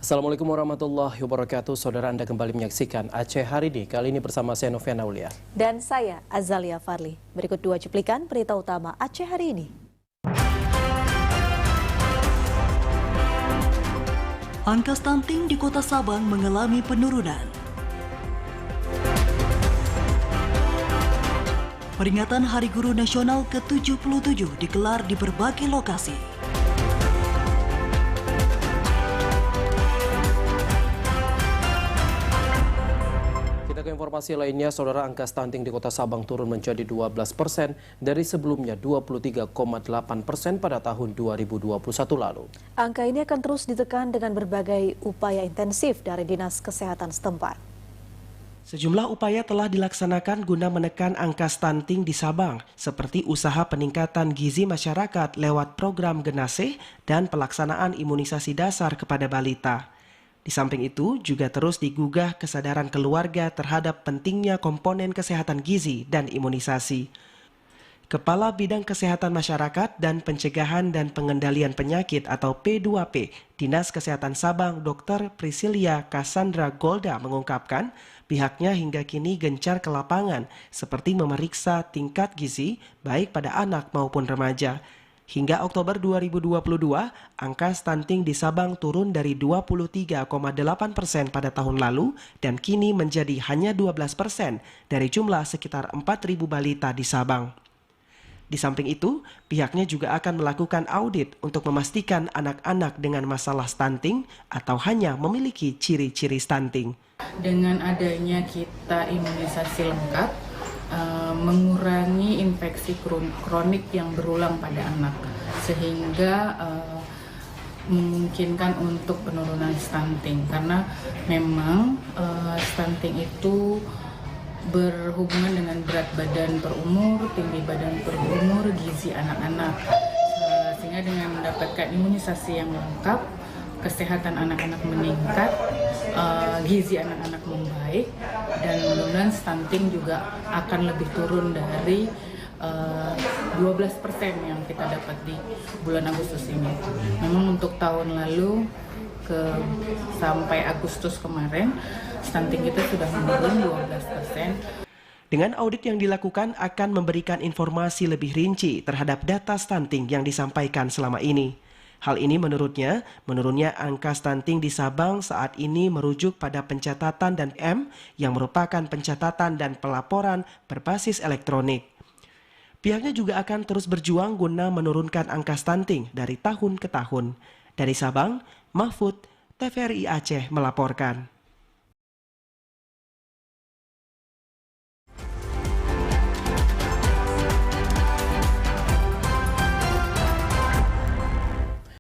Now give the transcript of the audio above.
Assalamualaikum warahmatullahi wabarakatuh. Saudara, Anda kembali menyaksikan Aceh Hari Ini. Kali ini bersama saya Noviana Aulia. Dan saya Azalia Farli. Berikut dua cuplikan berita utama Aceh Hari Ini. Angka stunting di Kota Sabang mengalami penurunan. Peringatan Hari Guru Nasional ke-77 digelar di berbagai lokasi. Kita ke informasi lainnya, saudara, angka stunting di Kota Sabang turun menjadi 12% dari sebelumnya 23,8% pada tahun 2021 lalu. Angka ini akan terus ditekan dengan berbagai upaya intensif dari Dinas Kesehatan setempat. Sejumlah upaya telah dilaksanakan guna menekan angka stunting di Sabang, seperti usaha peningkatan gizi masyarakat lewat program Genasih dan pelaksanaan imunisasi dasar kepada balita. Di samping itu, juga terus digugah kesadaran keluarga terhadap pentingnya komponen kesehatan gizi dan imunisasi. Kepala Bidang Kesehatan Masyarakat dan Pencegahan dan Pengendalian Penyakit atau P2P Dinas Kesehatan Sabang, Dr. Priscilia Cassandra Golda mengungkapkan pihaknya hingga kini gencar ke lapangan seperti memeriksa tingkat gizi baik pada anak maupun remaja. Hingga Oktober 2022, angka stunting di Sabang turun dari 23,8% pada tahun lalu dan kini menjadi hanya 12% dari jumlah sekitar 4.000 balita di Sabang. Di samping itu, pihaknya juga akan melakukan audit untuk memastikan anak-anak dengan masalah stunting atau hanya memiliki ciri-ciri stunting. Dengan adanya kita imunisasi lengkap, mengurangi infeksi kronik yang berulang pada anak, sehingga memungkinkan untuk penurunan stunting. Karena memang stunting itu berhubungan dengan berat badan per umur, tinggi badan per umur, gizi anak-anak. Sehingga dengan mendapatkan imunisasi yang lengkap, kesehatan anak-anak meningkat, gizi anak-anak membaik, dan mudah-mudahan stunting juga akan lebih turun dari 12% yang kita dapat di bulan Agustus ini. Memang untuk tahun lalu sampai Agustus kemarin, stunting kita sudah menurun 12%. Dengan audit yang dilakukan akan memberikan informasi lebih rinci terhadap data stunting yang disampaikan selama ini. Hal ini menurutnya, menurunnya angka stunting di Sabang saat ini merujuk pada pencatatan dan M yang merupakan pencatatan dan pelaporan berbasis elektronik. Pihaknya juga akan terus berjuang guna menurunkan angka stunting dari tahun ke tahun. Dari Sabang, Mahfud, TVRI Aceh melaporkan.